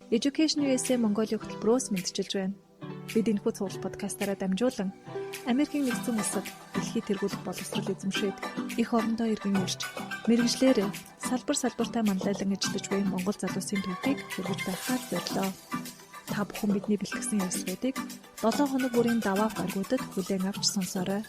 Education USA Mongolia хөтөлбөрөөс мэдчилж байна. Бид энэхүү цуглал подкастаараа дамжуулан Америкийн нэгдсэн улсад дэлхийд тэргуулах боловсрол эзэмшээд их орондоо иргэн ирж мэргэжлэр салбартаа манлайлан ажиллаж буй Монгол залуусын төвхийг хүргэж байхаар зорилоо. Та бүхэн бидний бэлтгэсэн ярилцлагуудыг 7 хоног бүрийн даваа гаргуудад хүлээн авч сонсоорой.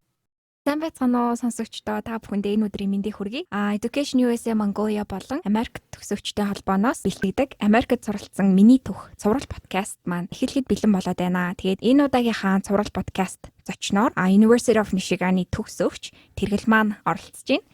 Сайн байцгаана уу сонсогчдоо, та бүхэндээ энэ өдрийн мэндийг хүргэе. Education USA Mongolia болон Америк төгсөгчдийн холбооноос бэлтгэдэг Америкт суралцсан миний төх цуврал подкаст маань эхлэхэд бэлэн болоод байна. Тэгээд энэ удаагийнхаа цуврал подкаст зочноор University of Michigan-ы төгсөгч Тэргэл маань оролцож байна.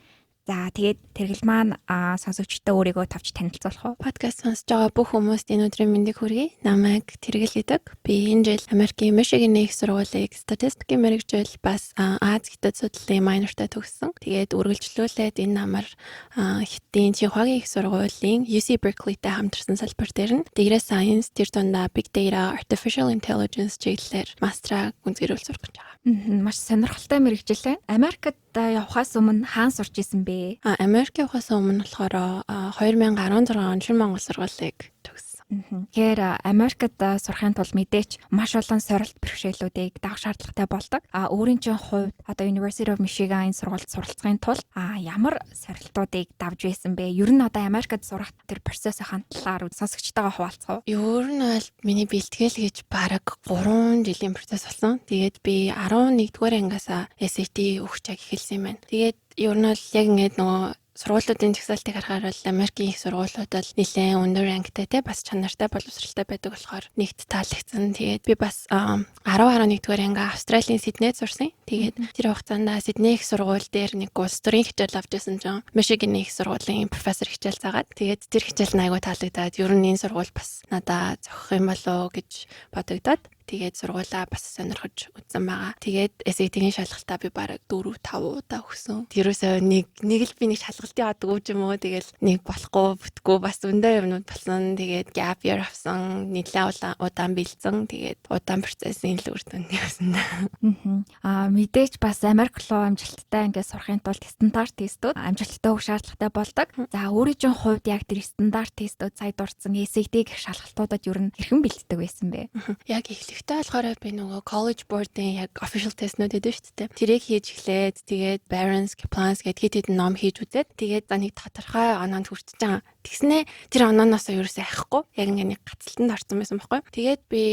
За тэгээд Тэргэл маань сонсогчдоо өөрийгөө тавьж танилцуулах уу? Подкаст сонсож байгаа бүх хүмүүст энэ өдрийн мэндийг хүргэе. Намайг Тэргэл гэдэг. Би энэ жил Америкийн Michigan-ийн их сургуулийг статистикийн мэргэжил бас Аз хятад судлалын майнертай төгссөн. Тэгээд үргэлжлүүлээд энэ намар Хятадын Чихуагийн их сургуулийн UC Berkeley-тэй хамтарсан салбар дээр нь Data Science, тэр дундаа Big Data, Artificial Intelligence чиглэлээр мастраа гүнзгийрүүл сурах гэж байгаа. Маш сонирхолтой мэргэжил байна. Америкт явахаас өмнө хаан сурч исэн бэ? Америк явахаас өмнө болохоор 2016 он Шинэ Монгол сургуулийг төгссөн. Тэгэхээр Америкт сурахын тулд мэдээч маш олон сорилт бэрхшээлүүдийг давах шаардлагатай болдог. Өөрийн чинь хувьд одоо University of Michigan сургуульд суралцахын тулд ямар сорилтуудыг давж байсан бэ? Ер нь одоо Америкт сурах тэр процессын талаар сонсогчтойгоо хуваалцах уу? Ер нь бол миний бэлтгэл гэж бараг 3 жилийн процесс болсон. Тэгээд би 11-р ангиасаа SAT өгч эхэлсэн юм байна. Тэгээд ер нь бол яг ингээд нөгөө сургуулиудын жагсаалтыг харахаар бол Америкийн их сургуулиуд бол нэлээд өндөр ангитай те бас чанартай боловсралтай байдаг болохоор нэгт таалагдсан. Тэгээд би бас 10-11-р анги Австралийн Сиднейд сурсан. Тэгээд тэр хугацаанд Сидней их сургууль дээр нэг улс төрийн хичээл авч байсан чинь Мишигийн их сургуулийн профессор хичээл заагаад тэгээд тэр хичээл нь айгүй таалагдаад ер нь энэ сургууль бас надад зохих юм болоо гэж бодогдоод тэгээд сургуулаа бас сонирхож үзсэн байгаа. Тэгээд SAT-ийн шалгалтаа би бараг 4-5 удаа өгсөн. Тэрөөсөө нэг л би нэг шалгалтын одгүй юм уу. Тэгэл нэг болохгүй бүтггүй бас өндөө юмнууд болсон. Тэгээд gap year авсан. Нэлээд удаан бэлдсэн. Тэгээд удаан процессын л үр дүн явсан. Мэдээж бас Америк руу амжилттай ингээд сурахын тулд стандарт тестүүд амжилттай өгөх шаардлагатай болдог. За өөрийн чинь хувьд яг тэр стандарт тестүүд сая дурдсан SAT гэх шалгалтуудад ер нь хэрхэн бэлддэг байсан бэ? Яг эхлэхдээ болохоор би нөгөө college board-ын яг official test-нүүд гэдэг шүү дээ. Тэрийг хийж эхлээд тэгээд Barron's, Kaplans гэдэг хэд ном хийж үзээд тэгээд за нэг тодорхой оноонд хүрчихэж байгаа. Тэгснээ тэр онооноос ерөөсөө айхгүй. Яг ингээ нэг гацалтанд орсон байсан байхгүй. Тэгээд би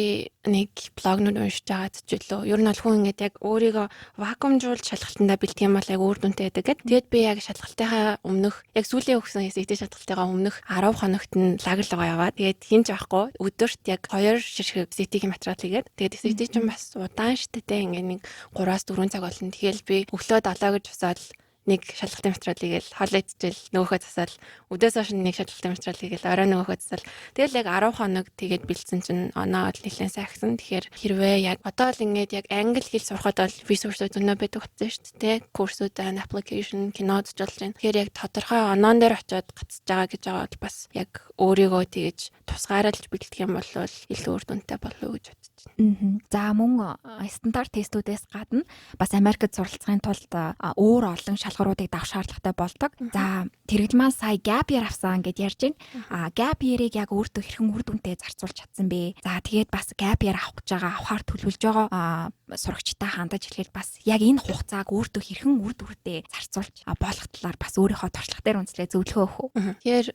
нэг блогнууд уншиж байгаад ч үлээ. Ер нь бол хүн ингээд яг өөрийгөө вакуумжуулж шалгалтандаа бэлтгэх юм бол яг өөр дүнтэй байдаг гэд. Тэгээд би яг шалгалтынхаа өмнөх яг сүүлийн өгсөн SAT шалгалтынхаа өмнөх 10 хоногт нь лаглгаа яваад тэгээд хинж авахгүй өдөрт яг 2 ширхэг SAT-ийн материал хийгээд тэгээд SAT чинь бас удаан штэ ингээ нэг 3-4 цаг болно. Тэгэл би өглөө 7 гэж босоод нэг шалгалтын материал хийгээл хоол идчихэл нөгөөхөө засаал өдөөс хойш нэг шалгалтын материал хийгээл орой нөгөөхөө засаал тэгэл яг 10 хоног тэгээд бэлдсэн чинь оноо бол нэлээд сайхан. Тэгэхээр хэрвээ яг одоо л ингээд яг англи хэл сурахад бол ресурсууд өнөө байдаг утсан шүү дээ. Курсууд, application, кинод ч болж байна. Тэгэхээр яг тодорхой оноон дээр очиод гацж байгаа гэж байгаа бол бас яг өөрийгөө тэгэж тусгааралж бэлдэх юм бол илүү үр дүнтэй болов уу гэж бодож байна. За мөн стандарт тестүүдээс гадна бас Америкт суралцахын тулд өөр олон шалгууруудыг давах шаардлагатай болдог. За Тэргэл маань сая gap year авсан гэж ярьж байна. Gap year-ыг яг өөртөө хэрхэн үр дүнтэй зарцуулж чадсан бэ? За тэгээд бас gap year авах гэж байгаа, авахар төлөвлөж байгаа сурагчтай хандаж хэлэхэд бас яг энэ хугацааг өөртөө хэрхэн үр дүнтэй зарцуулж болох талаар бас өөрийнхөө туршлага дээр үнслээ зөвлөгөө өгөх үү? Тэгэхээр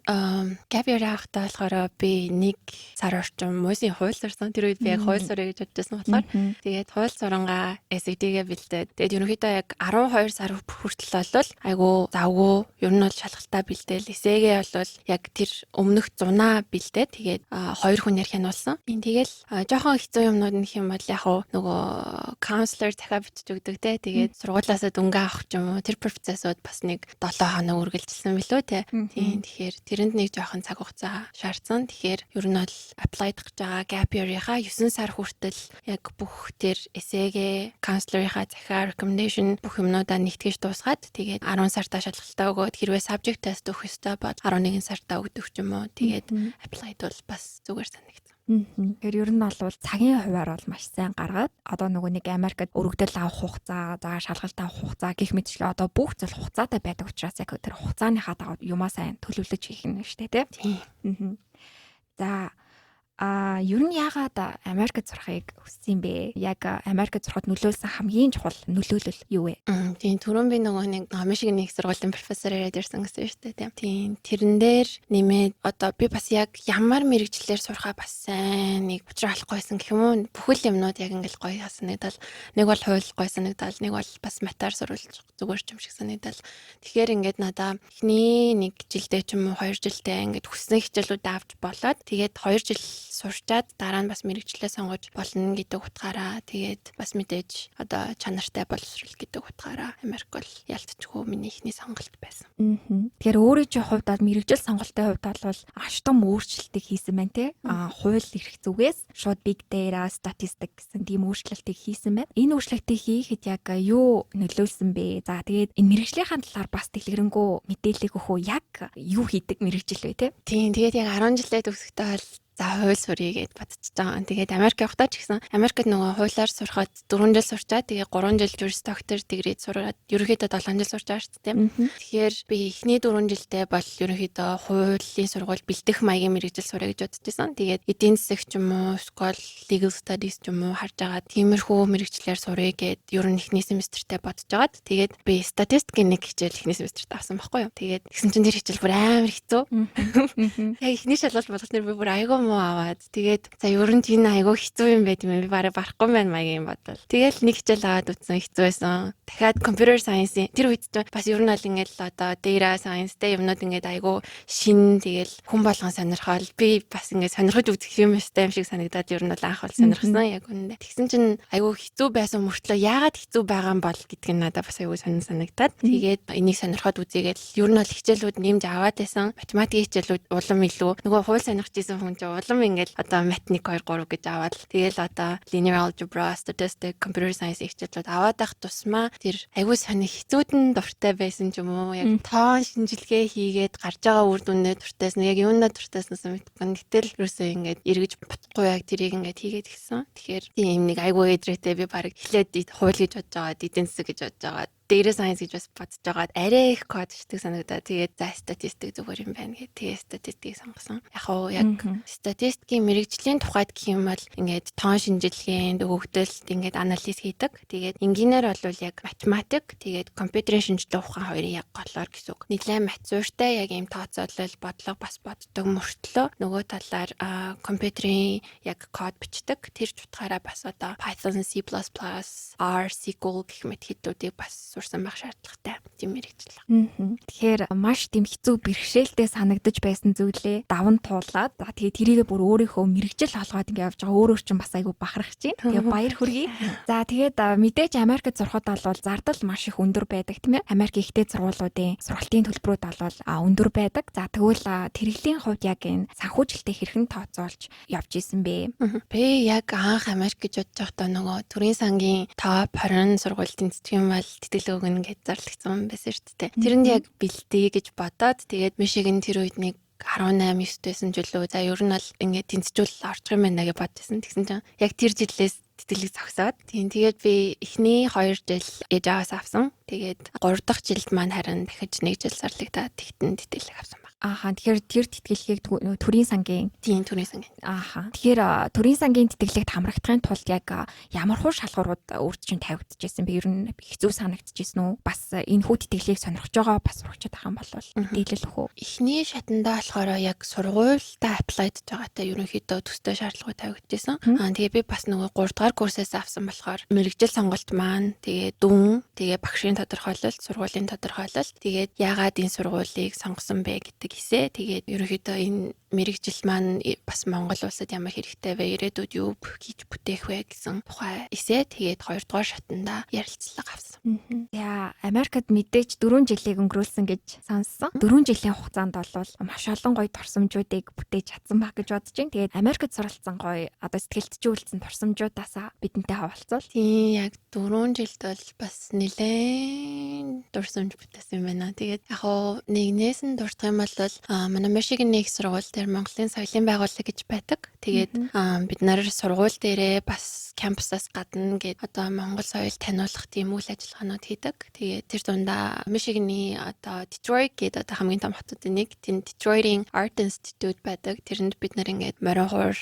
gap year авахтаа болохоор би 1 сар орчим муусын хууль сурсан. Тэр үед би яг хууль сурах гэж бодсон болохоор тэгээд хууль сурангаа SAT-гээ бэлдээд тэгээд ерөнхийдөө яг 12 сар хүртэл болвол айгу завгүй ер нь бол шалгалтаа бэлдээл эсээгээ бол яг тэр өмнөх зунаа бэлдээд тэгээд 2 хүн ярих нь болсон. Тэгэл жоохон хэцүү юмнууд нөх юм бол яг нөгөө counselor захаа бичиж өгдөг те. Тэгээд сургуулаасаа дүнгээ авах ч юм уу тэр процессууд бас нэг 7 хоног үргэлжилсэн билүү те. Тийм тэгэхээр тэрэнд нэг жоохон цаг хугацаа шаардсан. Тэгэхээр ер нь бол applied гэж байгаа gap year-ийнхаа 9 сар хүртэл яг бүх тэр эсээгээ counselor-ийнхаа захаа recommendation бүх юмнуудаа нэгтгэж дуусгаад тэгээд 10 сартаа шалгалтаа өгөөд хэрвээ subject test өгөх ёстой бол 11 сартаа өгдөг ч юм уу. Тэгээд applied бол бас зүгээр санагдсан. Тэгэхээр ер нь бол цагийн хуваар бол маш сайн гаргаад одоо нөгөө нэг Америкт өргөдөл авах хугацаа, за шалгалт авах хугацаа гэх мэтчлээ одоо бүх зүйл хугацаатай байдаг учраас яг тэр хугацааныхаа дагуу юмаа сайн төлөвлөж хийх нь шүү дээ тий. За Ер нь яагаад Америкт сурахыг хүссэн юм бэ? Яг Америкт сурахад нөлөөлсөн хамгийн чухал нөлөөлөл юу вэ? Тийм түрүүн би нөгөө нэг Мишиганы их сургуулийн профессор яриад ирсэн гэсэн шүү дээ. Тийм тэрэн дээр нэмээд одоо би бас яг ямар мэрэгчлэр сурахаа бас сайн нэг учраа олохгүйсэн гэх юм уу? Бүхэл юмнууд яг ингээл гоё санагдал. Нэг бол хууль гоё санагдал, нэг бол бас матар сурвалж зүгээр ч юм шиг санагдал. Тэгэхээр ингээд надаа эхний нэг жилдээ ч юм уу 2 жилдээ ингээд хүссэн хичээлүүд авч болоод тэгээд 2 жил сурчаад дараа нь бас мэрэгчлээ сонгож болно гэдэг утгаараа тэгээд бас мэдээж одоо чанартай боловсрол гэдэг утгаараа Америк бол ялцчихгүй миний ихний сонголт байсан. Тэгэхээр өөрөө чи хувьд мэрэгжил сонголтын хувьд бол аш том өөрчлөлтийг хийсэн байна те. Хууль эрх зүгээс шууд big data, statistic гэсэн тийм өөрчлөлтийг хийсэн байна. Энэ өөрчлөлтийг хийхэд яг юу нөлөөлсөн бэ? За тэгээд энэ мэрэгжлийн талаар бас дэлгэрэнгүй мэдээлэл өгөх үү? Яг юу хийдэг мэрэгжил вэ те? Тийм тэгээд яг 10 жилээ төгсөхдөө бол за хууль суръя гэд бодчихж байгаа. Тэгээд Америк явахдаа ч гэсэн Америкт нөгөө хуулиар сурахад 4 жил сурчаад тэгээд 3 жил Juris Doctor дэгрээд сураад ерөнхийдөө 7 жил сурч байгаа шүү дээ. Тэгэхээр би эхний 4 жилдээ бол ерөнхийдөө хуулийн сургууль бэлдэх маягийн мэрэгжил сурах гэж бодож байсан. Тэгээд эдийн засаг ч юм уу, school legal studies ч юм уу харж байгаа тиймэрхүү мэрэгчлэр суръя гэд ер нь эхний семестртээ бодож байгаад тэгээд би статистикийн нэг хичээл эхний семестрт авсан байхгүй юу. Тэгээд тэгсэн чинь тэр хичээл бүр амар хэцүү. Яг эхний шалгалт болох нэр би бүр айгүй муу аваад тэгээд за ер нь тийм айгүй хэцүү юм байт юм би бараг барахгүй байна маягийн бодвол тэгэл нэг хичээл аваад үтсэн хэцүү байсан. Дахиад computer science тэр үед ч бас ер нь бол ингээл одоо data science тэ юмнууд ингээд айгүй шин тэгэл хүн болгон сонирхол би бас ингээд сонирхож үзэх юм өстэй юм шиг санагдаад ер нь бол анх бол сонирхсан яг үнэндээ. Тэгсэн чинь айгүй хэцүү байсан мөртлөө яагаад хэцүү байгаа юм бол гэдг нь надад бас айгүй санагдаад тэгээд энийг сонирхоод үзээгээл ер нь бол хичээлүүд нэмж аваад байсан. Математикийн хичээлүүд улам илүү нөгөө хууль сонирхож исэн хүн чинь улам ингээл одоо математик 2 3 гэж аваад тэгэл одоо linear algebra, statistics, computer science хичээлүүд аваад ах тусмаа тэр айгүй сони хэцүүдэн дуртай байсан ч юм уу яг тоон шинжилгээ хийгээд гарч байгаа үр дүндээ дуртайсан яг юундаа дуртайснаас мэдгүй гэтэл ерөөсөө ингээд эргэж бодохгүй яг тэрийг ингээд хийгээд гисэн. Тэгэхээр тийм нэг айгүй эдрээтэй би баг эхлээд хууль гэж бодож байгаа, эдийн засаг гэж бодож байгаа data science гэж бас бодож байгаа. Арай их код шигдэг санагдаа. Тэгээд за статистик зүгээр юм байна гэх. Тэгээд статистикийг сонгосон. Яг статистикийн мэрэгжлийн тухайд гэх юм бол ингээд тоон шинжилгээнд өгөгдөлт ингээд анализ хийдэг. Тэгээд энгийнээр бол яг математик, тэгээд компьютерийн шинжилгээ ухаан хоёрын яг голоор гэсэн үг. Нийлээ математиктай яг ийм тооцоолол бодлого бас боддог мөртлөө нөгөө талаар компьютерийн яг код бичдэг. Тэр ч утгаараа бас одоо Python, C++, R, SQL гэх мэт хэлтүүдийг бас сурсан байх шаардлагатай тийм мэрэгжил. Тэгэхээр маш тийм хэцүү бэрхшээлтэй санагдаж байсан зүйлээ даван туулаад за тэгээ тэрийгээ бүр өөрийнхөө мэрэгжил олгоод ингэ явж байгаа өөрөө ч бас айгүй бахархаж байна. Тэгээ баяр хүргэе. За тэгээд мэдээж Америкт сурахад бол зардал маш их өндөр байдаг тийм ээ. Америк ихтэй сургуулиудын сургалтын төлбөрүүд бол өндөр байдаг. За тэгвэл тэрэглийн хувьд яг энэ санхүүжилтээ хэрхэн тооцоолж явж исэн бэ? Би яг анх Америк гэж бодож байхдаа нөгөө төрийн сангийн топ 20 сургуулийн цэцгийн бол өгнө гэж зарлагдсан байсан шүү дээ. Тэрэнд яг бэлтээ гэж бодоод тэгээд Мишигэн тэр үед нэг 18 9 байсан ч үлээ. За ер нь бол ингээд тэнцвүүл орчих юм байна гэж бодсон. Тэгсэн чинь яг тэр жилээс тэтгэлэг зогсоод. Тэгээд би эхний 2 жил ээж аваас авсан. Тэгээд 3 дахь жилд маань харин дахиж 1 жил зарлагдаад тэгтэн тэтгэлэг авсан баг. Тэгэхээр тэр тэтгэлгийг төрийн сангийн төрийн сангийн. Тэгэхээр төрийн сангийн тэтгэлэгт хамрагдахын тулд яг ямар хуу шалгуурууд өөрчлөлт тавигдчихсэн бэ? Ер нь хэцүү санагдчихсэн үү? Бас энэ хүү тэтгэлгийг сонирхож байгаа бас сурагчид байгаа юм бол мэдээлэл өгөх үү? Эхний шатндаа болохоор яг сургуультай апплайдж байгаатай ерөнхийдөө төстэй шаардлагууд тавигдчихсэн. Тэгээ би бас нөгөө 3 дугаар курсээс авсан болохоор мэрэгжил сонголт маань тэгээ дүн, тэгээ багшийн тодорхойлолт, сургуулийн тодорхойлолт, тэгээд яагаад энэ сургуулийг сонгосон бэ гэдэг хэсэ. Тэгээд ерөнхийдөө энэ мэрэгжил маань бас Монгол улсад ямар хэрэгтэй вэ? Ирээдүйд юу хийж бүтээх вэ гэсэн тухай эсэ. Тэгээд 2 дугаар шатндаа ярилцлага авсан. За Америкт мэдээж 4 жилийг өнгөрүүлсэн гэж сонссон. 4 жилийн хугацаанд бол маш олон гоё турсамжуудыг бүтээж чадсан баг гэж бодож байна. Тэгээд Америкт суралцсан гоё одоо сэтгэлдчүүлсэн турсамжуудаасаа бидэнтэй хаваалцвал. Тийм яг 4 жилд бол бас нэлээд турсамж бүтээсэн юм байна. Тэгээд яг нэгнээс нь дурдах юм бол манай Мишигэн нэг сургууль дээр Монголын соёлын байгууллага гэж байдаг. Тэгээд бид нар сургууль дээрээ бас кампусаас гадна гээд одоо Монгол соёл таниулах тийм үйл ажиллагаанууд хийдэг. Тэгээд тэр дундаа Мишиганы одоо Detroit гээд одоо хамгийн том хотуудын нэг тийм Detroit-ийн Art Institute байдаг. Тэрэнд бид нар ингээд морин хуур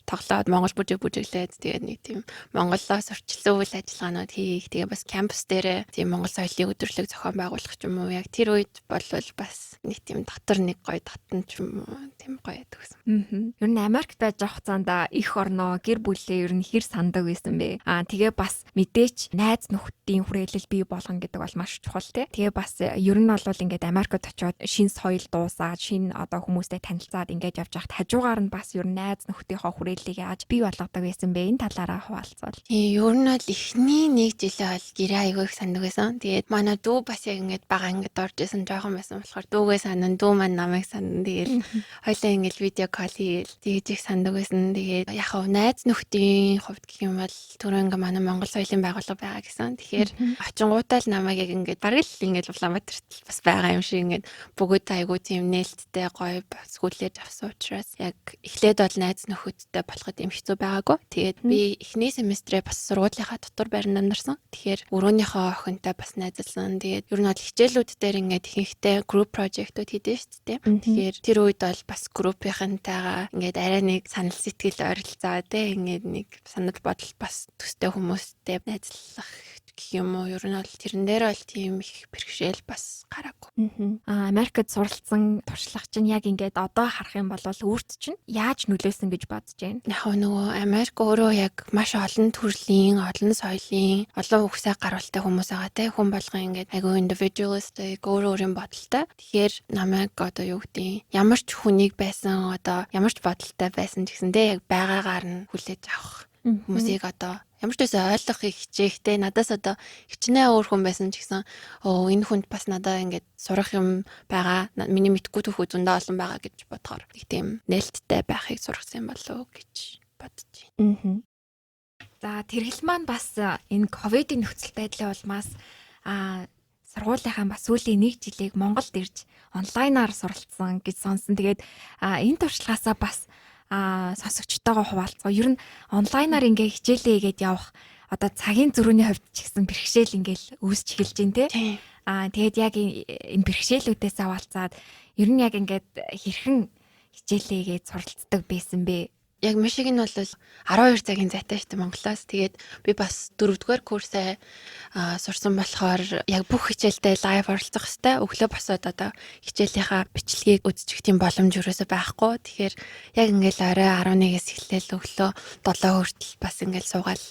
тоглоод Монгол бүжиглээд тэгээд нэг тийм Монголоос орчлон үйл ажиллагаанууд хийх. Тэгээд бас кампус дээр тийм Монгол соёлын өдрөлөг зохион байгуулах ч юм уу. Яг тэр үед бол бас нэг тийм дотор нэг гоё татан ч юм уу тийм гоё байдаг гэсэн. Ер нь Америкт байж байгаа хугацаанд их орноо гэр бүлээ ер нь хэр сандаг байсан бэ? Тэгээ бас мэдээч найз нөхдийн хүрээлэл бий болгоно гэдэг бол маш чухал тий. Тэгээ бас ер нь бол ингээд Америкт очиод шин соёл дуусаад шин одоо хүмүүстэй танилцаад ингээд явж байхад хажуугаар нь бас ер нь найз нөхдийнхөө хүрээллийг яаж бий болгодог байсан бэ? Энэ талаараа хуваалцвал. Ер нь бол эхний нэг жилээ бол гэрээ аягүй их сандаг байсан. Тэгээд манай дүү бас яг ингээд бага ингээд орж исэн жоохон байсан болохоор дүүгээ санан дүү маань намайг санан тэгээд хоёлаа ингээд видео кол хийгээл тэгж их сандаг байсан. Тэгээд яг хав найз нөхдийн хувьд гэх юм бол түрүү ингээ манай Монгол соёлын байгууллага байгаа гэсэн. Тэгэхээр очингуудаа л намайг яг ингээд бараг л ингээд Улаанбаатарт бас байгаа юм шиг ингээд бүгд айгуу тийм нээлттэй гоё сүлээж авсан учраас яг эхлээд бол найз нөхөдтэй болоход юм хэцүү байгаагүй. Тэгээд би эхний семестрээ бас сургуулийнхаа дотор байранд амьдарсан. Тэгэхээр өрөөнийхөө охинтой бас найзалсан. Тэгээд ер нь бол хичээлүүд дээр ингээд ихэнхдээ group project-ууд хийдэж шүү дээ. Тэгэхээр тэр үед бол бас группийнхантайгаа ингээд арай нэг санал сэтгэл ойролцоо те ингээд нэг санал бодол бас төстэй хүмүүстэй найзлах гэх юм уу. Ер нь бол тэрэн дээр бол тийм их бэрхшээл бас гараагүй. Америкт суралцсан туршлага чинь яг ингээд одоо харах юм бол өөрт чинь яаж нөлөөсөн гэж бодож байна? Яг нөгөө Америк өөрөө яг маш олон төрлийн, олон соёлын, олон үгсээ гаруултай хүмүүс байгаа те. Хүн болгон ингээд айгүй individualistic өөрийн бодолтой. Тэгэхээр намайг одоо юу гэдэг ямар ч хүнийг байсан одоо ямар ч бодолтой байсан ч гэсэн те яг байгаагаар нь хүлээж авах хүмүүсийг одоо ямар ч үсэн ойлгохыг хичээхтэй надаас одоо хичнээн өөр хүн байсан ч гэсэн энэ хүнд бас надаа ингээд сурах юм байгаа. Миний мэдгүй түүхүүд зөндөө олон байгаа гэж бодохоор нэг тийм нээлттэй байхыг сургасан юм болов уу гэж бодож байна. За тэргэл маань бас энэ ковидын нөхцөл байдлын улмаас сургуулийнхаа бас сүүлийн нэг жилийг Монголд ирж онлайнаар суралцсан гэж сонсон. Тэгээд энэ туршлагаасаа бас сонсогчтойгоо хуваалцгаа. Ер нь онлайнаар ингээ хичээлээ хийгээд явах одоо цагийн зөрүүний хувьд ч гэсэн бэрхшээл ингээл үүсч эхэлж байна те. Тэгээд яг энэ бэрхшээлүүдээс авалцаад ер нь яг ингээд хэрхэн хичээлээ хийгээд суралцдаг байсан бэ? Яг Мишиг нь бол 12 цагийн зайтай шүү дээ Монголоос. Тэгээд би бас 4-р курсээ сурсан болохоор яг бүх хичээлдээ лайв оролцох хэрэгтэй. Өглөө босоод одоо хичээлийнхаа бичлэгийг үзчих тийм боломж юусоо байхгүй. Тэгэхээр яг ингээл орой 11-ээс эхлээл өглөө 7 хүртэл бас ингээл суугаал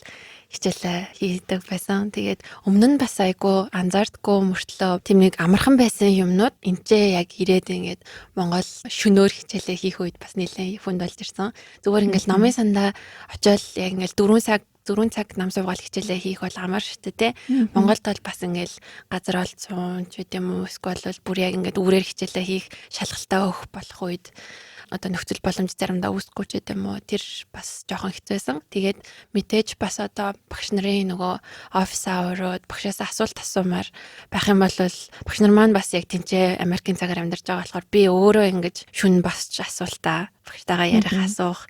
хичээлээ хийдэг байсан. Тэгээд өмнө нь бас айгүй анзаардгүй мөртлөө тийм нэг амархан байсан юмнууд энэчээ яг ирээд ингээд Монгол шөнөөр хичээлээ хийх үед бас нэлээд хүнд болж ирсэн. Зүгээр ингээд номын сандаа очиод яг ингээд 4 цаг нам суугаал хичээлээ хийх бол амар шүү дээ, тэ. Монголд бол бас ингээл газар олцсон ч гэдэм үү, эсвэл бүр яг ингээд үүрээр хичээлээ хийх шалгалтаа өгөх болох үед одоо нөхцөл боломж заримдаа үүсэхгүй ч гэдэм үү, тэр бас жоохон хэцүү байсан. Тэгээд мэдээж бас одоо багш нарын нөгөө офис аварууд багшаас асуулт асуумаар байх юм бол багш нар маань бас яг тэнцээ Америкийн цагаар амьдарч байгаа болохоор би өөрөө ингэж шүн босч асуултаа багштайгаа ярих асуух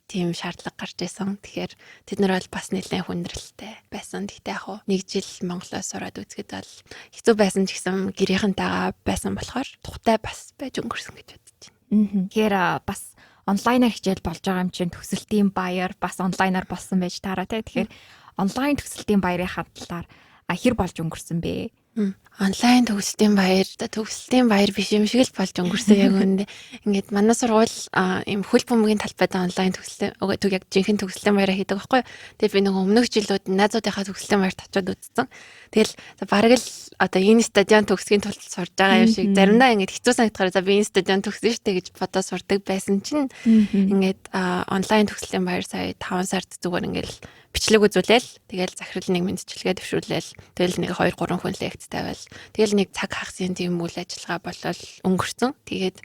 тийм шаардлага гарч байсан. Тэгэхээр тэд нар бол бас нэлээд хүндрэлтэй байсан. Гэхдээ яг нэг жил Монголоос сураад үзэхэд бол хэцүү байсан ч гэсэн гэрийнхэнтэйгээ байсан болохоор тухтай бас байж өнгөрсөн гэж бодож байна. Тэгэхээр бас онлайнаар хичээл болж байгаа юм чинь төгсөлтийн баяр бас онлайнаар болсон байж таараа тий. Тэгэхээр онлайн төгсөлтийн баярын талаар хэр болж өнгөрсөн бэ? Онлайн төгсөлтийн баяр биш юм шиг л болж өнгөрсөн яг үүндээ. Ингээд манай сургууль ийм хөл бөмбөгийн талбайд онлайн төгсөлтийн яг жинхэнэ төгсөлтийн баяраа хийдэг байхгүй. Тэгээд би нөгөө өмнөх жилүүд найзуудынхаа төгсөлтийн баярт очиод үзсэн. Тэгэл бараг л одоо энэ стадион төгсгийн тулд сурж байгаа юм шиг заримдаа ингээд хэцүү санагдахаар за би энэ стадион төгсөн штэ гэж бодоод сурдаг байсан чинь ингээд онлайн төгсөлтийн баяр сая 5 сард зүгээр ингээд бичлэг үзүүлээл тэгэл захирал нэг мэдчилгээ төвшүүлээл тэгэл нэг 2-3 хүн лекц тавиал тэгэл нэг цаг хагасын тийм үйл ажиллагаа болол өнгөрцөн. Тэгээд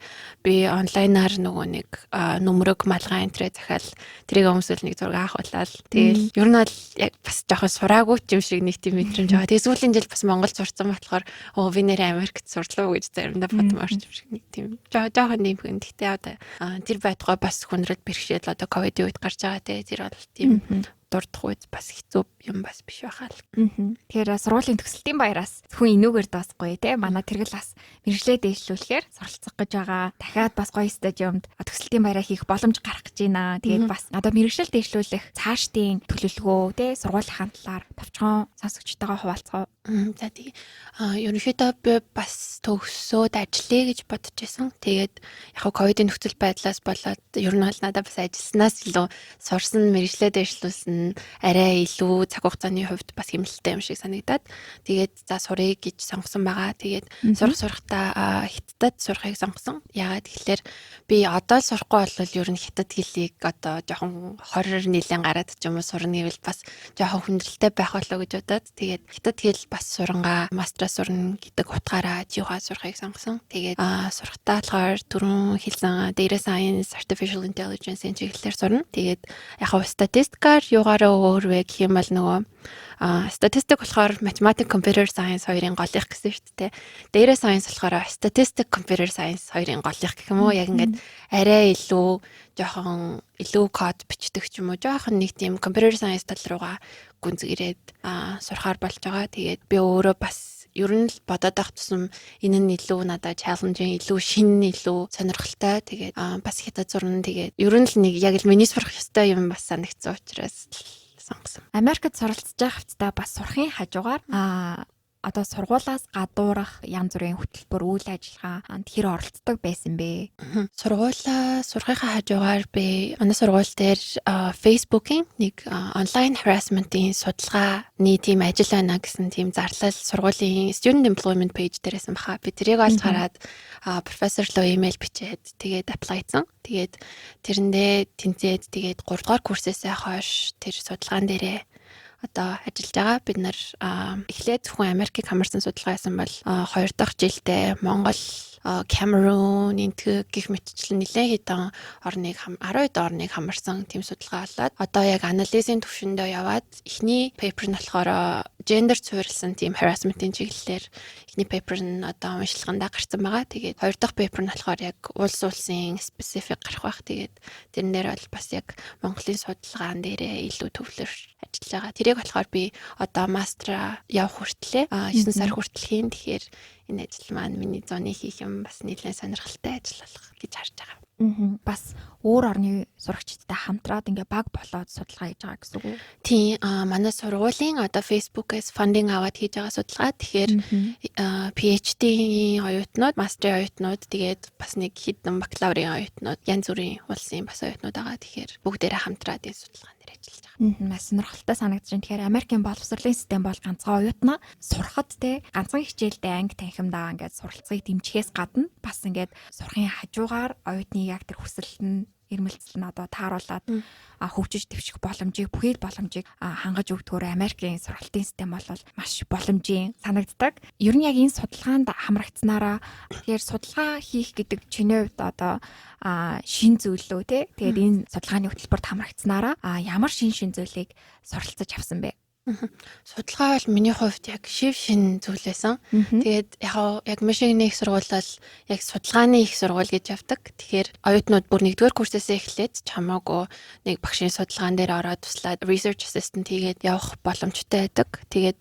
би онлайнаар нөгөө нэг нүмерэг малгай энтрээ захиал тэрийг өмсөл нэг зураг авахулаад тэгэл ер нь бол яг бас жоохон сураагүй юм шиг нэг тийм мэдрэмж байгаа. Тэгээд сүүлийн жил бас Монгол сурцсан болохоор би нэрээ Америкт сурлаа гэж заримдаа бодмоор юм шиг нэг тийм жоохон юм гэн. Гэхдээ одоо тэр байтугай бас хүндрэл бэрхшээл одоо ковидын үед гарч байгаа те тэр бол тийм дурдах үед бас хэцүү юм бас биш байхаа л. Тэгэхээр сургуулийн төгсөлтийн баяраас хүн энүүгээр дуусахгүй те. Манай тэргэл бас мэржлээ дэвшлүүлэхээр суралцах гэж байгаа. Дахиад бас гоё стадиумд төсөлтийн баяраа хийх боломж гарах гэж байна. Тэгээд бас одоо мэржлэл дэвшлүүлэх цаашдын төлөвлөгөө те сургуулийн талаар товчхон сонсогчтойгоо хуваалцгаа. За тий. Ерөнхийдөө би бас төгсөөд ажиллая гэж бодож байсан. Тэгээд яг ковидын нөхцөл байдлаас болоод ер нь бол надад бас ажилласнаас илүү сурсан мэржлээ дэвшлүүлсэн арай илүү цаг хугацааны хувьд бас хэмнэлттэй юм шиг санагдаад тэгээд за сурыг гэж сонгосон байгаа. Тэгээд сурахдаа хятадд сурахыг сонгосон. Яагаад тэгэхээр би одоо л сурахгүй бол ер нь хятад хэлийг одоо жоохон 20 нийлэн гараад ч юм уу сурна гэвэл бас жоохон хүндрэлтэй байх болоо гэж бодоод тэгээд хятад хэл бас сурангаа мастера сурна гэдэг утгаараа жиугаа сурахыг сонгосон. Тэгээд сурахтаа болохоор түрүүн хэлсэн data science, artificial intelligence энэ чиглэлээр сурна. Тэгээд яг нь статистикаар юугаараа өөр вэ гэх юм бол нөгөө статистик болохоор mathematics, computer science хоёрын голынх гэсэн шүү дээ. Data science болохоор statistics, computer science хоёрын голынх гэх юм уу? Яг ингээд арай илүү жоохон илүү код бичдэг ч юм уу? Жоохон нэг тийм computer science тал руугаа гүнзгийрээд сурахаар болж байгаа. Тэгээд би өөрөө бас ер нь л бодоод байх тусам энэ нь илүү надад challenging, илүү шинэ, илүү сонирхолтой. Тэгээд бас хятад зурна. Тэгээд ер нь л нэг яг л миний сурах ёстой юм бас санагдсан учраас сонгосон. Америкт суралцж байгаа хэвчээ бас сурахын хажуугаар одоо сургуулаас гадуурах янз бүрийн хөтөлбөр үйл ажиллагаанд хэр оролцдог байсан бэ? Сургуулаа сурахынхаа хажуугаар би манай сургууль дээр Facebook-ийн нэг онлайн harassment-ийн судалгааны тийм ажил байна гэсэн тийм зарлал сургуулийн student employment page дээрээс баха. Би тэрийг олж хараад профессор руу имэйл бичээд тэгээд apply-сан. Тэгээд тэрэндээ тэнцээд тэгээд 3 дугаар курсээсээ хойш тэр судалгаан дээрээ одоо ажиллаж байгаа. Бид нар эхлээд зөвхөн Америкийг хамарсан судалгаа хийсэн бол 2 дахь жилдээ Монгол, Cameroon, гэх мэтчлэн нэлээд хэдэн 12 орныг хамарсан тийм судалгаа болоод одоо яг анализийн түвшиндөө яваад эхний пейпер нь болохоор gender суурилсан тийм harassment-ийн чиглэлээр эхний пейпер нь одоо уншилгандаа гарсан байгаа. Тэгээд 2 дахь пейпер нь болохоор яг улс улсын specific гарах байх. Тэгээд тэрэн дээр бол бас яг Монголын судалгаан дээрээ илүү төвлөр ажиллаж байгаа. Тэрийг болохоор би одоо мастера явах хүртлээ 9 сар хүртэл хийн. Тэгэхээр энэ ажил маань миний зуны хийх юм бас нэлээд сонирхолтой ажил болох гэж харж байгаа. Бас өөр орны сурагчдтай хамтраад ингээ баг болоод судалгаа хийж байгаа гэсэн үг үү? Тийм, манай сургуулийн одоо Facebook-ээс фандинг аваад хийж байгаа судалгаа. Тэгэхээр PhD-ийн оюутнууд, мастерын оюутнууд, тэгээд бас нэг хэдэн бакалаврын оюутнууд, янз бүрийн улсын бас оюутнууд байгаа. Тэгэхээр бүгдээрээ хамтраад энэ судалгаан дээр ажиллаж байгаа. Маш сонирхолтой санагдаж байна. Тэгэхээр Америкийн боловсролын систем бол ганцхан оюутнаа сурахад те ганцхан хичээлдээ анги танхимдаа ингээд суралцахыг дэмжихээс гадна бас ингээд сурахын хажуугаар оюутныг яг тэр хүсэлт нь ирмэлцэл нь одоо тааруулаад хөгжиж дэвших боломжийг бүхэл боломжийг хангаж өгдөгөөр Америкийн сургалтын систем бол маш боломжийн санагддаг. Ер нь яг энэ судалгаанд хамрагдсанараа тэгэхээр судалгаа хийх гэдэг чиний хувьд одоо шин зүйлөө те тэгээд энэ судалгааны хөтөлбөрт хамрагдсанараа ямар шин зүйлийг суралцаж авсан бэ? Судалгаа бол миний хувьд яг шин зүйл байсан. Тэгээд яг Мишиганий их сургууль бол яг судалгааны их сургууль гэж явдаг. Тэгэхээр оюутнууд бүр 1-р курсээсээ эхлээд ч хамаагүй нэг багшийн судалгаан дээр ороод туслаад research assistant хийгээд явах боломжтой байдаг. Тэгээд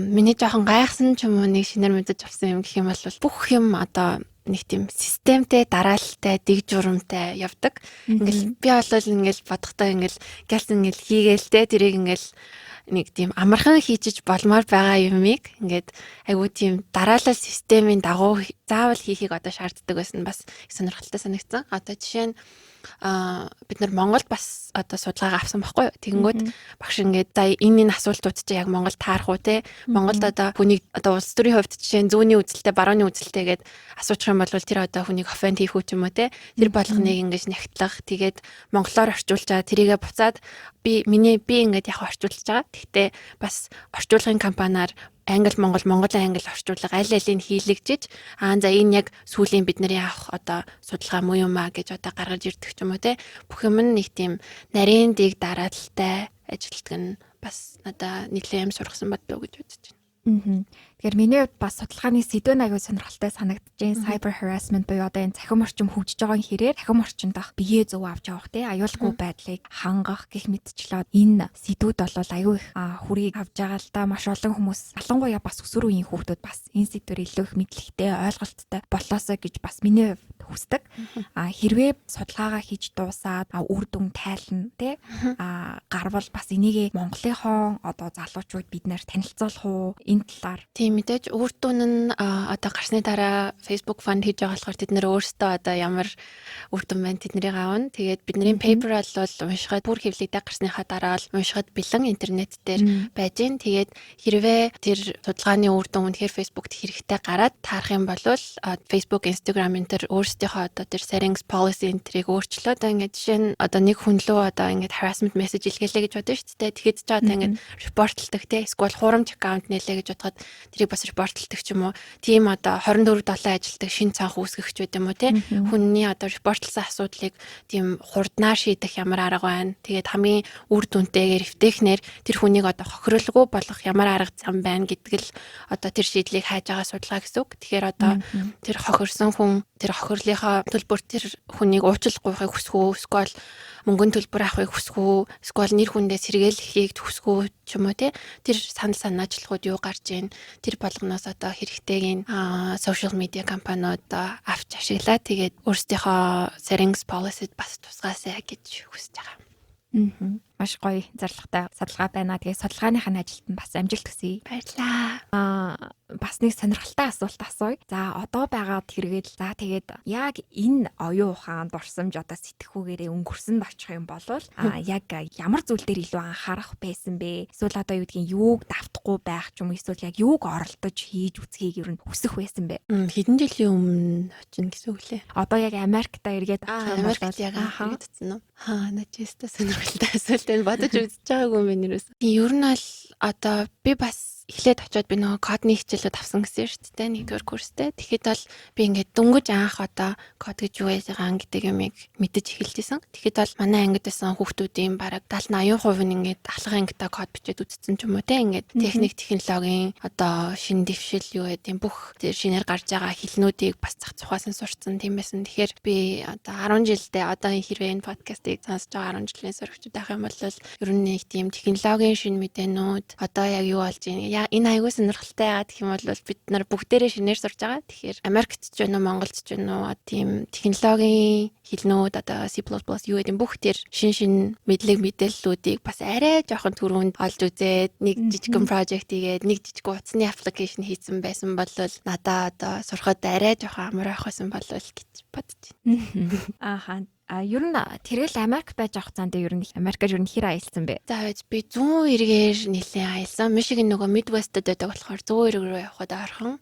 миний жоохон гайхсан ч юм уу нэг шинээр мэдэж авсан юм гэх юм бол бүх юм одоо нэг тийм системтэй, дараалалтай, дэг журамтай явдаг. Ингээл би бол ингээл бодохдоо ингээл гэлс ингээл хийгээл те тэрийг ингээл нэг тийм амархан хийжиж болмоор байгаа юмыг ингээд айгуу тийм дараалал системийн дагуу заавал хийхийг одоо шаарддаг байсан бас их сонирхолтой санагдсан. Одоо жишээ нь бид нар Монголд бас одоо судалгаа авсан байхгүй юу? Тэгэнгүүт багш ингээд за энэ асуултууд чи яг Монгол таарах уу те? Монголд одоо хүнийг одоо улс төрийн хувьд жишээ нь зүүнний үзэлтэй, барууны үзэлтэй гэд асуучих юм бол тэр одоо хүнийг оффенд хийх үү ч юм уу те? Тэр болгоныг ингэж нягтлах, тэгээд монголоор орчуулчаа тэрийгэ буцаад би ингээд яг орчуулж байгаа. Гэхдээ бас орчуулгын компаниар англи монгол англи орчуулга аль алийг хийлэгжиж за энэ яг сүүлийн бидний авах одоо судалгаа муу юм а гэж одоо гаргаж ирдэг ч юм уу те бүх юм нэг тийм нарийн дэг дараалалтай ажилтг нь бас надаа нэлээд юм сургасан бодлоо гэж бодож байна. Тэгэхээр миний хувьд бас судалгааны сэдвэн аягүй сонирхолтой санагдчихээн. Cyber harassment буюу одоо энэ цахим орчин хөгжиж байгаа хэрээр цахим орчинд биеэ зөв авч явах тий аюулгүй байдлыг хангах гэх мэтчлээ энэ сэдвүүд бол аягүй их хүрийг авж байгаа л да. Маш олон хүмүүс ялангуяа бас өсвөр үеийн хүүхдүүд бас энэ сэдвэр илүү их мэдлэгтэй ойлголттой болоосоо гэж бас миний хувьд хүсдэг. Хэрвээ судалгаагаа хийж дуусаад үр дүн тайлна тий гарвал бас энийг Монголынхон одоо залуучууд бид нэр танилцуулах уу энэ талаар. Тийм мэдээж үр дүн нь одоо гарсны дараа Facebook fund хийж байгаа болохоор тэд нэр өөрсдөө одоо ямар үр дүн байна тэднийг аавна. Тэгээд бидний paper бол уншихад бүр хэвлэгдээ гарсныхаа дараа л уншихад бэлэн интернет дээр байж гин. Тэгээд хэрвээ тэр судалгааны үр дүн үнэхээр Facebook-т хэрэгтэй гараад таарах юм бол Facebook, Instagram энэ төр өөрсдийнхөө одоо тэр settings policy энтрийг өөрчлөөд ингээд жишээ нь одоо нэг хүн лөө одоо ингээд harassment message илгээлээ гэж бодсон шүү дээ. Тэгэхэд ч одоо ингээд репортлдог те эсвэл хурамч аккаунт нээлээ гэж бодоход тэрийг бас репортлдог ч юм уу. Тийм одоо 24/7 ажилтдаг шинэ цанх үүсгэгчүүд юм уу те. Хүнний одоо репортлсан асуудлыг тийм хурднаар шийдэх ямар арга байна. Тэгээд хамгийн үр дүнтэйгээр эвтэхнэр тэр хүнийг одоо хохирлгүй болох ямар арга зам байна гэдэг л одоо тэр шийдлийг хайж байгаа судалгаа гэсэн үг. Тэгэхээр одоо тэр хохирсон хүн тэр хохирлынхаа төлбөр тэр хүнийг уучлахгүйхийг хүсэх үү, эсвэл мөнгөний төлбөр авахыг хүсэх үү, эсвэл нэр хүндээ сэргийлэхийг хүсэх үү ч юм уу те. Тэр санал санаачлагууд юу гарч ийн тэр болгоноос одоо хэрэгтэйг social media компаниуд авч ашиглаад тэгээд өөрсдийнхөө settings policy-д бас тусгаасаа гэж хүсэж байгаа. Маш гоё зорилготой судалгаа байна. Тэгээ судалгааныхаа ажилд нь бас амжилт хүсье. Баярлалаа. Бас нэг сонирхолтой асуулт асууя. За одоо байгаа тэргээл за тэгээд яг энэ оюун ухаанд дурсамж одоо сэтгэхүүгээрээ өнгөрсөн очих юм бол яг ямар зүйл дээр илүү анхаарах байсан бэ? Эсвэл одоо юу гэдгийг юуг давтахгүй байх ч юм уу, эсвэл яг юуг оролдож хийж үзхийг ер нь хүсэх байсан бэ? Хэдэн жилийн өмнө очино гэсэн үг лээ. Одоо яг Америктаа эргээд Америкт яг иргэдсэн үү? Начиста сонирхолтой асуулт энэ бодож үзэж байгаагүй юм байна юусэн. Ер нь бол одоо би бас эхлээд очиод би нөгөө кодны хичээлүүд авсан гэсэн шүү дээ. Нэгдүгээр курстэй. Тэгэхэд бол би ингээд дөнгөж анх одоо код гэж юу байгаа гэдэг юмыг мэдэж эхэлжсэн. Тэгэхэд бол манай ангид байсан хүүхдүүдийн бараг 70-80% нь ингээд алхах ангитай код бичээд үзсэн ч юм уу те. Ингээд техник технологийн одоо шинэ дэвшил юу гэдэг бүх тэр шинээр гарч байгаа хэлнүүдийг бас зах тухайсан сурцсан тийм байсан. Тэгэхээр би одоо 10 жилдээ одоо хэрвээ энэ подкастыг сонсож байгаа 10 жилийн сурагчид байх юм бол ер нь нэг тийм технологийн шинэ мэдээнүүд одоо яг юу болж байна. Энэ аягүй сонирхолтой яагаад гэх юм бол бид нар бүгдээрээ шинээр сурж байгаа. Тэгэхээр Америкт ч вэ, Монголд ч вэ, тийм технологийн хэлнүүд одоо C++ юу гэдэг бүх тэр шин мэдлэг мэдээллүүдийг бас арай жоохон түрүүнд олж үзээд нэг жижигхэн project хийгээд нэг жижиг утасны application хийсэн байсан бол надаа одоо сурахад арай жоохон амар байх байсан болов гэж бодож Ааха. байна. Ер нь тэрэл Америк байж авах цаанд ер нь Америкаар ер нь хэр аялсан бэ? За би 100 эргээр нэлээд аялсан. Мишигэн нөгөө Midwest-д байдаг болохоор 100 эрг рүү явхад ойрхон.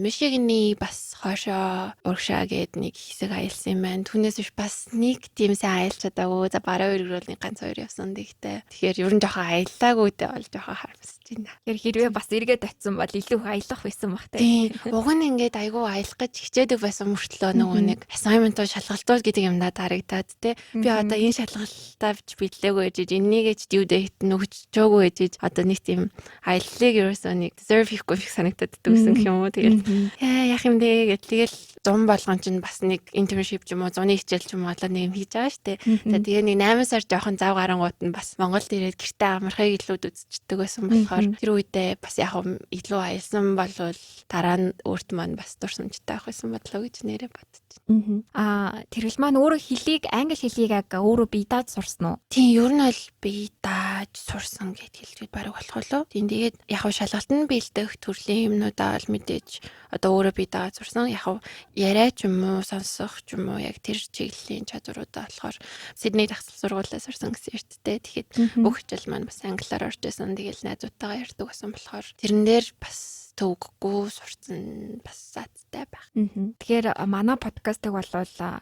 Мишигний бас хоошоо урагшаа гээд нэг хэсэг аялсан юм байна. Түүнээс биш бас нэг тийм сайн аялж чадаагүй. За бараа эрг рүү нэг ганц хоёр явсан гэхдээ. Тэгэхээр ер нь жоохон аяллаагүй дээ бол жоохон харамсаж байна. Тэр хэрвээ бас эргээд очисон бол илүү их аялах байсан бах тийм. Уг нь ингээд айгүй аялах гэж хичээдэг байсан мөртлөө нөгөө нэг assignment-уу шалгалтууд гэдэг юм харагдаад те би одоо энэ шалгалтаа бидлээгүй гэж энийгээ ч due date нөгч чөөгүй гэж одоо нэг тийм аяллыг ерөөсөө нэг deserve хийхгүй шиг санагдаад дүүсэн гэх юм уу тэгэл яах юм бэ гэж тэгэл 100 болгон чинь бас нэг internship ч юм уу 100-ны хичээл ч юм уу болоо нэг юм хийж байгаа штэ за тэгээ нэг 8 сар жоохон зав гарангууд нь бас Монголд ирээд гэртээ амархыг илүү үзчихдэг байсан болохоор тэр үедээ бас яг илүү аялсан болвол дараа нь өөрт маань бас дурсамжтай байх байсан бодлоо гэж нэрээ бодчих. Тэрвэл маань өөрөө хэлийг англи хэлийг яг өөрөө бие дааж сурсан уу? Тийм, ер нь бол бие дааж сурсан гэд хэлж бараг болох болоо. Тийм тэгээд яг шалгалтанд бэлдэх төрлийн юмнуудаа бол мэдээж одоо өөрөө бие дааж сурсан. Яг яриа ч юм уу, сонсох ч юм уу яг тэр чиглэлийн чадваруудаа болохоор Сидней дагсал сургуулиас сурсан гэсэн эрттэй. Тэгэхэд бүх хичээл маань бас англиар орж исэн. Тэгэл найзуудтайгаа ярьдаг байсан болохоор тэрэн дээр бас төгөхгүй сурцсан бас заадтай байх. Тэгэхээр манай подкастыг бол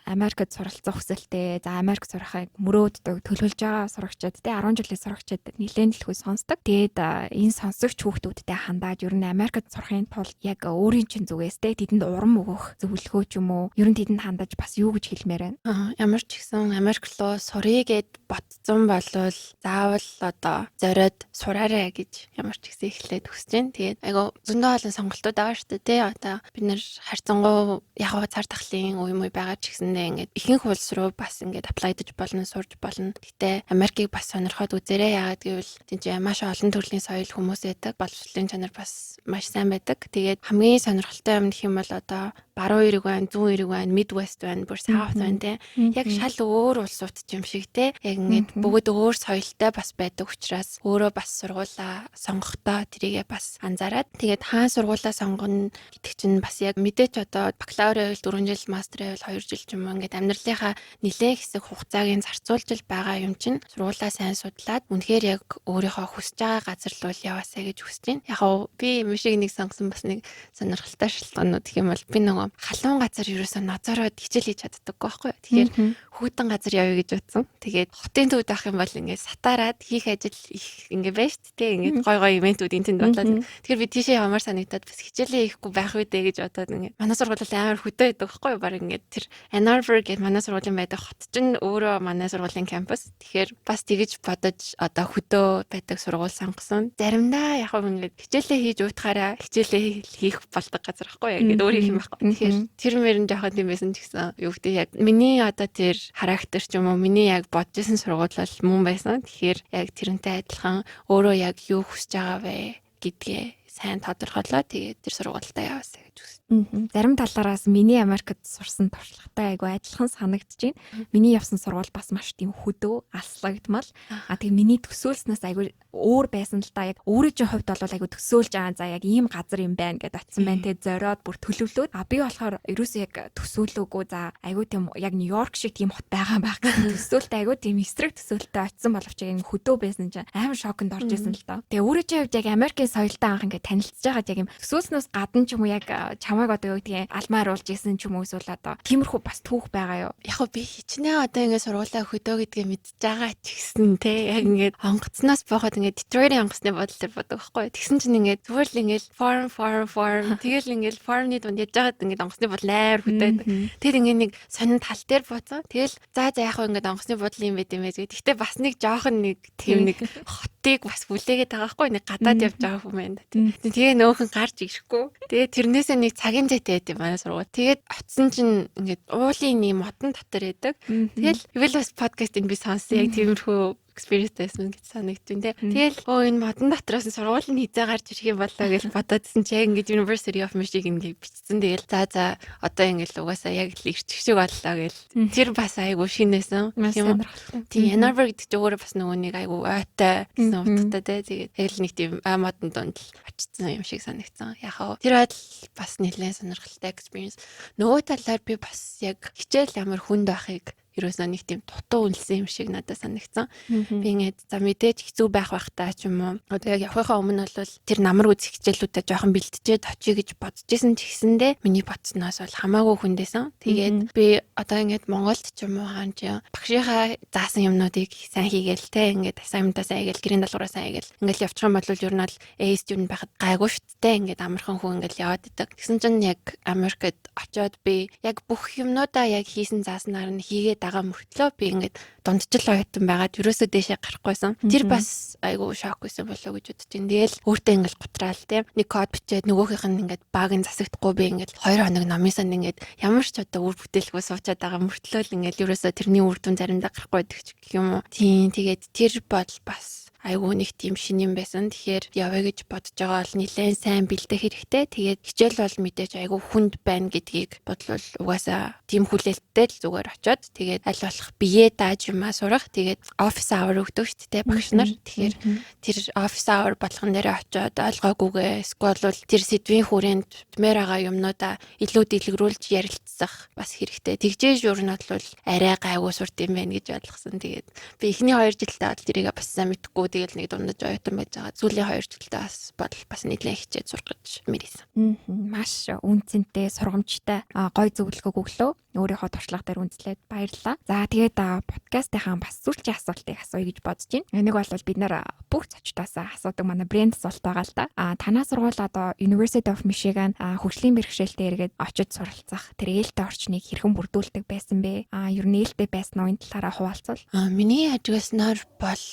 Америкт суралцах хүсэлтэй, за Америк сурахыг мөрөөддөг, төлөвлөж байгаа сурагчид те 10 жилийн сурагчид нэлээд дэлгүү сонсдог. Тэгээд энэ сонсогч хүүхдүүдтэй хандаад ер нь Америкт сурахын тулд яг өөрийн чинь зүгээс те тэдэнд урам өгөх зөвлөгөө ч юм уу, ер нь тэдэнд хандаж бас юу гэж хэлмээр байна. Ямар ч гэсэн Америк руу суръя гэд бодсон болвол заавал одоо зориод сураарай гэж ямар ч гэсэн эхлээд хүсэж байна. Тэгээд айгаа зөндөө зөндөө олон сонголтууд байгаа шүү дээ. Тэ одоо бид нэр харьцангуй яг цар тахлын үе муу байгаа ч гэсэндээ ингээд ихэнх улс руу бас ингээд аплайдж болно, сурж болно. Гэтэ Америкийг бас сонирхоод үзээрэй. Яагаад гэвэл тийч маш олон төрлийн соёл хүмүүс байдаг. Боловсролын чанар бас маш сайн байдаг. Тэгээд хамгийн сонирхолтой юм гэх юм бол одоо баруун эрэг байна, зүүн эрэг байна, Midwest байна, бүр South байна те. Яг шал өөр улсууд ч юм шиг те. Яг ингээд бүгд өөр соёлтой бас байдаг учраас өөрөө бас сургуулаа сонгохдоо тэрийгээ бас анзаараад тэгээд хаан сургуулаа сонгоно гэдэг чинь бас яг мэдээч одоо бакалаврын хувьд 4 жил, мастрын хувьд 2 жил ч юм уу ингээд амьдралынхаа нэлээд хэсэг хугацааг зарцуулж байгаа юм чинь сургуулаа сайн судлаад үнэхээр яг өөрийнхөө хүсэж байгаа газар руу яваасаа гэж хүсэж байна. Яг би мишиг нэг сонгосон бас нэг сонирхолтой шалтгаанууд гэх юм бол би нөгөө халуун газар ерөөсөө ноцороод хичээл хийж чаддаггүй байхгүй юу. Тэгэхээр хүүтэн газар явъя гэж утсан. Тэгээд хотын төвд авах юм бол ингээд сатаарад хийх ажил их ингээд байж тээ ингээд гой гой ивентүүд энэ тэнд болоод. Тэгэхээр би тийшээ явмаар санагдаад бас хичээлээ хийхгүй байх үү дээ гэж бодоод ингээд манай сургууль амар хөдөө байдаг байхгүй юу. Бараг ингээд тэр Ann Arbor гэдэг манай сургуулийн байдаг хот чинь өөрөө манай сургуулийн кампус. Тэгэхээр бас тэгэж бодож одоо хөдөө байдаг сургууль сонгосон. Заримдаа яг ингээд хичээлээ хийж уутахаараа хичээлээ хийх болдог газар байхгүй юу. Ингээд өөр юм байхгүй. Тэгэхээр тэр мөрөн жоохон тийм байсан ч гэсэн юу гэдэг яг миний одоо тэр характер ч юм уу миний яг бодож исэн сургууль бол мөн байсан. Тэгэхээр яг тэрнтэй адилхан өөрөө яг юу хүсэж байгаа вэ гэдгээ сайн тодорхойлоо. Тэгээд тэр сургуультай яваасаа гэж хүссэн. Зарим талаараас миний Америкт сурсан туршлагатай айгүй адилхан санагдаж байна. Миний явсан сургууль бас маш тийм хөдөө, алслагдмал. Тэгээ миний төсөөлснөөс айгүй өөр байсан л да. Яг өөрөө чинь хувьд бол айгүй төсөөлж байгаа. За яг ийм газар юм байна гэдээ очсон байна. Тэгээ зориод бүр төлөвлөөд. Би болохоор ерөөсөө яг төсөөлөөгүй. За айгүй тийм яг Нью-Йорк шиг тийм хот байгаа гэсэн төсөөлтөй айгүй тийм эсрэг төсөөлтөй очсон боловч яг хөдөө байсан чинь амар шоконд орж исэн л да. Тэгээ өөрөө чинь хувьд яг Америкийн соёлтой анх ингээд танилцж байгаа яг юм төсөөлснөөс гадна ч юм уу яг чамайг одоо юу гэдгийг алмаар уулж исэн ч юм уу эсвэл одоо тиймэрхүү бас түүх байгаа юу? Яг би хичнээн одоо ингээд сургуулаа хөдөө гэдгээ мэдж байгаа ч гэсэн те яг ингээд онгоцноос бооход ингээд Detroit-ийн онгоцны бодол төр бодог байхгүй. Тэгсэн чинь ингээд зүгээр л ингээд farm тэгэл ингээд farm-ны дунд яж байгаад ингээд онгоцны бодол амар хөдөөд. Тэр ингээд нэг сонин тал дээр бууцсан. Тэгэл за яг ингээд онгоцны бодол юм байт юм байж. Гэхдээ бас нэг жоохон нэг тийм нэг хотыг бас хүлээгээд байгаа байхгүй. Нэг гадаад явж байгаа хүн байна. Тэгээ нөөхөн гарч ирэхгүй. Тэгээ тэрнээсээ нэг цагийн зэтэй байт юм манай сургууль. Тэгээд очсон чинь ингээд уулын нэм модон дотор байдаг. Тэгэл ивэл бас подкастыг би сонссон. Яг тиймэрхүү experience байсан гэж санагдсан тий. Тэгэл энэ модон дотроос сургууль нь хизээ гарч ирэх юм болоо гэж бодоодсэн чи яг ингээд University of Michigan гэж бичсэн. Тэгэл за одоо ингээд угаасаа яг л ирчих шиг боллоо гэл. Тэр бас айгу шинээсэн. Тийм Ann Arbor гэдэг чинь өөрөө бас нөгөө нэг айгу ойтой гэсэн утгатай тий. Тэгээд нэг тийм модон донд л очсон юм шиг санагдсан. Яг тэр адил бас нэлээд сонирхолтой experience. Нөгөө талаар би бас яг хичээл ямар хүнд байхыг ерөөсөө нэг тийм дутуу үнэлсэн юм шиг надад санагдсан. Би ингээд за мэдээж хэцүү байх байхтаа ч юм уу. Одоо яг явахынхаа өмнө бол тэр намар үзэх хичээлүүдэд жоохон бэлтжээд очие гэж бодож исэн ч гэсэндээ миний бодсноос бол хамаагүй хүндээсэн. Тэгээд би одоо ингээд Монголд ч юм уу хаан чи багшийнхаа заасан юмнуудыг сайн хийгээл те ингээд assignment-аа сайн хийгээл гэрийн даалгавраа сайн хийгээл ингээд явчих юм бол ер нь бол A student байхад гайгүй шүү дээ. Ингээд амархан хүн ингээд яваад идэг. Тэгсэн чинь яг Америкт очиод би яг бүх юмнуудаа яг хийсэн зааснаар нь хийгээд дагаа мөртлөө би ингээд дундчил ойтон байгаад ерөөсөө дээшээ гарахгүйсэн. Тэр бас айгүй шок байсан болоо гэж бодож байна. Тэгэл өөртөө ингээд гутраал те. Нэг код бичээд нөгөөхийнх нь ингээд баг нь засагдахгүй би ингээд 2 хоног номын сан ингээд ямар ч одоо үр бүтээлгүй суучаад байгаа мөртлөө л ингээд ерөөсөө тэрний үр дүн заримдаа гарахгүй байдаг ч гэх юм уу. Тийм тэгээд тэр бол бас айгүй нэг тийм шин юм байсан. Тэгэхээр явъя гэж бодож байгаа бол нэлээд сайн бэлдэх хэрэгтэй. Тэгээд хичээл бол мэдээж айгүй хүнд байна гэдгийг бодлол угаасаа тийм хүлээлттэй л зүгээр очиод тэгээд аль болох бие дааж юмаа сурах. Тэгээд office hour өгдөг шүү дээ багш нар. Тэгэхээр тэр office hour болгон дээрээ очиод ойлгоогүйгээ эсвэл бол тэр сэдвийн хүрээнд тэмээр байгаа юмнуудаа илүү дэлгэрүүлж ярилцах бас хэрэгтэй. Тэгжээж юу нь бол арай гайгүй сурт юм байна гэж ойлгосон. Тэгээд би эхний 2 жилдээ бол тэрийг бас сайн мэдгүй тэгэл нэг дундаж оюутан байж байгаа. Сүүлийн 2 жилдээ бас нэлээд хичээд сурах гэж мэрийсэн. Маш үнцэнтэй, сургамжтай гой зөвлөгөөг өглөө. Өөрийнхөө туршлага дээр үндэслээд баярлалаа. За тэгээд подкастынхаа бас сүүлчийн асуултыг асууя гэж бодож байна. Нэг бол бид нэр бүх зочдоос асуудаг манай брэнд асуулт байгаа л да. Танаа сургууль одоо University of Michigan хөгжлийн бэрхшээлтэй эргээд очиж суралцах тэр ээлтэй орчныг хэрхэн бүрдүүлдэг байсан бэ? Ер нь ээлтэй байсан уу энэ талаараа хуваалцвал? Миний хажуугаснаар бол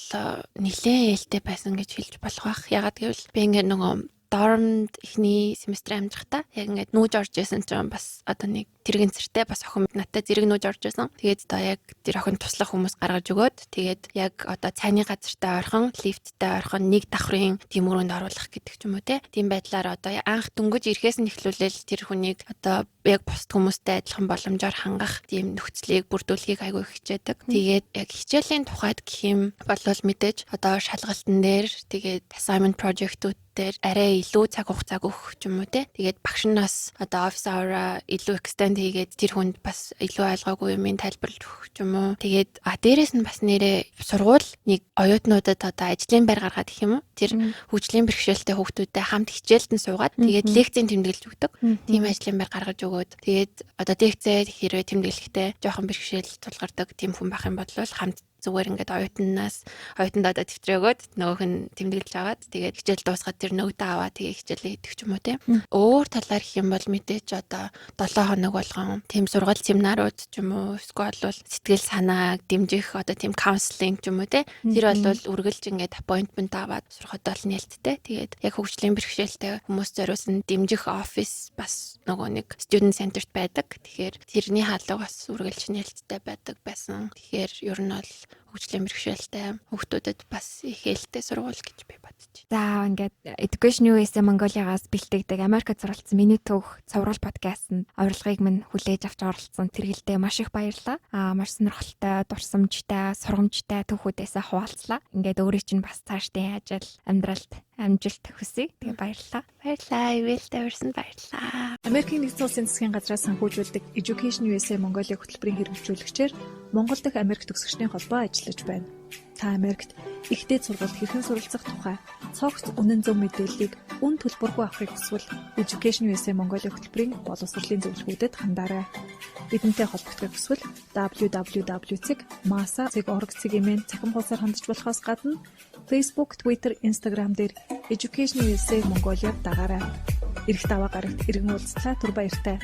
нэлээд ээлтэй байсан гэж хэлж болох бах. Ягаад гэвэл би ингээд нөгөө дормд ихний семестр амжихдаа яг ингээд нүүж орж исэн чинь бас одоо нэг тэрэгэн цэртэй бас охин надтай зэрэг нүүж орж исэн. Тэгээд одоо яг тэр охин туслах хүмүүс гаргаж өгөөд тэгээд яг одоо цайны газартай ойрхон, лифттэй ойрхон нэг давхрын тэмүрөнд оруулах гэдэг ч юм уу те. Тийм байдлаар одоо анх дөнгөж ирэхээс нь эхлүүлэл тэр хүнийг одоо яг бусд хүмүүстэй адилхан боломжоор хангах тийм нөхцөлийг бүрдүүлэхийг айгүй хичээдэг. Тэгээд яг хичээлийн тухайд гэх юм бол мэдээж одоо шалгалтын дээр тэгээд assignment project-үүд дээр арай илүү цаг хугацааг өгөх юм уу те. Тэгээд багш нас одоо office hour илүү extend хийгээд тэр хүнд бас илүү ойлгоогүй юмыг тайлбарлаж өгөх юм уу. Тэгээд дээрэс нь бас нэрээ сургууль нэг оюутнуудад одоо ажлын байр гаргаад гэх юм уу. Тэр хөгжлийн бэрхшээлтэй хүүхдүүдтэй хамт хичээлд нь суугаад тэгээд лекцийн тэмдэглэж өгдөг. Тийм ажлын байр гаргаж өгөөд тэгээд одоо лекцээ хэрвээ тэмдэглэхдээ жоохон бэрхшээл тулгардаг тийм хүн байх юм бол хамт зүгээр ингээд оюутанд одоо тэмдрээ өгөөд нөгөөх нь тэмдэглэж аваад тэгээд хичээл дуусгаад тэр нөгөөдөө аваад тэгээд хичээлээ хийдэг ч юм уу тийм. Өөр талаар гэх юм бол мэдээж одоо 7 хоног болгон тийм сургалт семинарууд ч юм уу эсвэл бол сэтгэл санааг дэмжих одоо тийм counseling ч юм уу тийм. Тэр бол үргэлж ингээд appointment аваад сурахад бол нээлттэй. Тэгээд яг хөгжлийн бэрхшээлтэй хүмүүс зориулсан дэмжих офис бас нөгөө нэг student centered байдаг. Тэгэхээр тэрний хаалга бас үргэлж нээлттэй байдаг байсан. Тэгэхээр ер нь бол хөгжлийн бэрхшээлтэй хүүхдүүдэд бас их ээлтэй сургууль гэж би бодчих. За ингээд Education USA Mongolia-гаас бэлтгэдэг Америкт суралцсан миний түүх цовруул подкастт урилгыг минь хүлээж авч оролцсон тэргэлдээ маш их баярлалаа. Маш сонирхолтой, дурсамжтай, сургамжтай түүхүүдээсээ хуваалцлаа. Ингээд өөрийн чинь бас цаашдын ажил, амьдралд амжилт хүсье. Тэгээ баярлалаа. Баярлалаа. Ивэлтэй урьсан баярлалаа. Америкийн нэгдсэн улсын засгийн газраас санхүүжүүлдэг Education USA Mongolia хөтөлбөрийн хэрэгжүүлэгчээр Монгол дахь Америк төгсөгчдийн холбоо ажиллаж байна. Та Америкт ихтэй сургалт хэрхэн суралцах тухай цогц үнэн зөв мэдээллийг үн төлбөргүй авахыг хүсвэл Education USA Mongolia хөтөлбөрийн боловсролын зөвлөгөөдөд хандаарай. Бидэнтэй холбогдохыг хүсвэл www.masa.org-ийн цахим хуудасаар хандж болохоос гадна Facebook, Twitter, Instagram дээр Education USA Mongolia дагаарай. Ирэх даваа гарагт иргэн уулзлаа. Түр баяртай.